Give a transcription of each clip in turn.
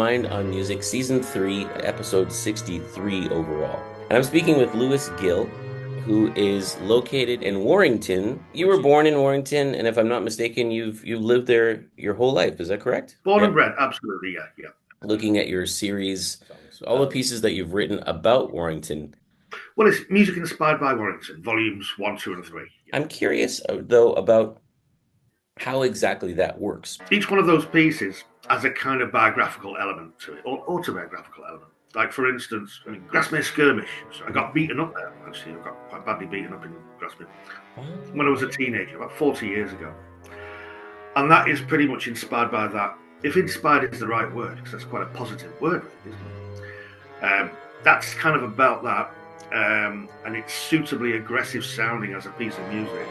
Mind on Music, Season 3, Episode 63 overall. And I'm speaking with Lewis Gill, who is located in Warrington. You were born in Warrington, and if I'm not mistaken, you've lived there your whole life. Is that correct? Born Yeah. and bred, absolutely, yeah. Looking at your series, all the pieces that you've written about Warrington. Well, it's music inspired by Warrington, volumes 1, 2, and 3. I'm curious, though, about how exactly that works. Each one of those pieces has a kind of biographical element to it, or autobiographical element. Like, for instance, Grasmere Skirmish. So I got beaten up there, actually. I got quite badly beaten up in Grasmere when I was a teenager, about 40 years ago. And that is pretty much inspired by that. If inspired is the right word, because that's quite a positive word, isn't it? That's kind of about that. And it's suitably aggressive sounding as a piece of music.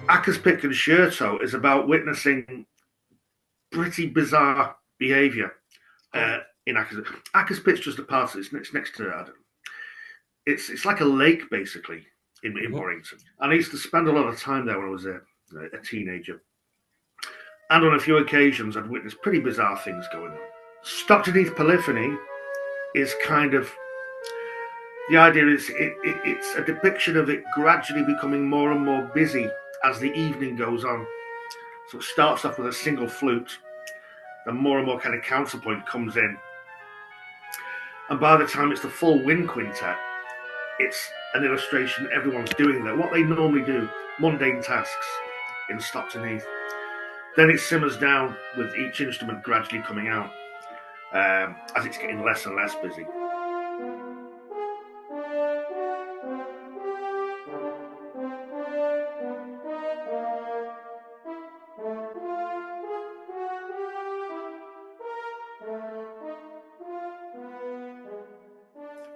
Acker's Pit Concerto is about witnessing pretty bizarre behaviour in Acker's. Acker's Pit's just a part of it. It's next to Adam. It's like a lake, basically, in Warrington. And I used to spend a lot of time there when I was a teenager. And on a few occasions, I'd witnessed pretty bizarre things going on. Stockton-Heath Polyphony is kind of... The idea is it's a depiction of it gradually becoming more and more busy as the evening goes on. So it starts off with a single flute, then more and more kind of counterpoint comes in. And by the time it's the full wind quintet, it's an illustration everyone's doing there. What they normally do, mundane tasks in Stockton-Heath. Then it simmers down with each instrument gradually coming out as it's getting less and less busy.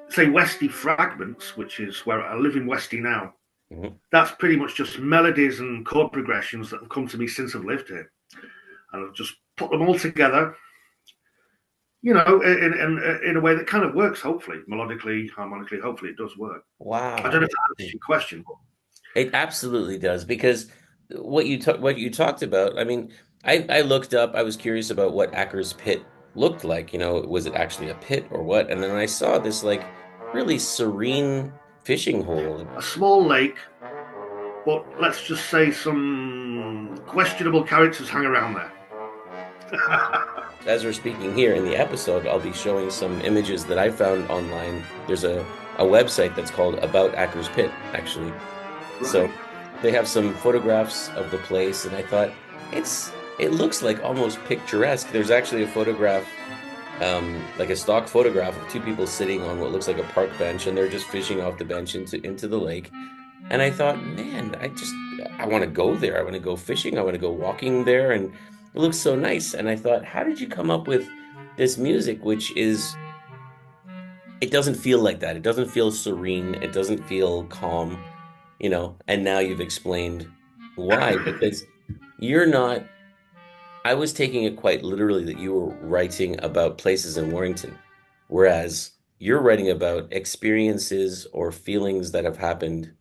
Say Westy Fragments, which is where I live in Westy now. Mm-hmm. That's pretty much just melodies and chord progressions that have come to me since I've lived here. And I've just put them all together, you know, in a way that kind of works, hopefully, melodically, harmonically, hopefully it does work. Wow. I don't know if that answers your question. It absolutely does, because what you talked about, I mean, I looked up, I was curious about what Acker's Pit looked like, you know, was it actually a pit or what? And then I saw this, like, really serene fishing hole. A small lake, but let's just say some questionable characters hang around there. As we're speaking here in the episode, I'll be showing some images that I found online. There's a website that's called About Acker's Pit, actually. Right. So they have some photographs of the place, and I thought it looks like almost picturesque. There's actually a photograph, like a stock photograph of two people sitting on what looks like a park bench, and they're just fishing off the bench into the lake. And I thought, man, I want to go there. I want to go fishing. I want to go walking there, and it looks so nice. And I thought, how did you come up with this music, which it doesn't feel like that. It doesn't feel serene. It doesn't feel calm, you know, and now you've explained why, because I was taking it quite literally that you were writing about places in Warrington, whereas you're writing about experiences or feelings that have happened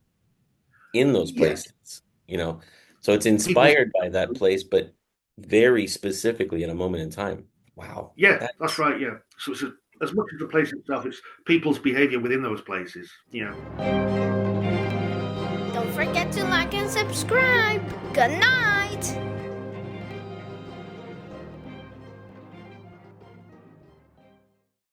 in those places, you know? So it's inspired by that place, but very specifically in a moment in time. Wow. Yeah, that's right, yeah. So it's as much as the place itself, it's people's behavior within those places, you know. Don't forget to like and subscribe. Good night.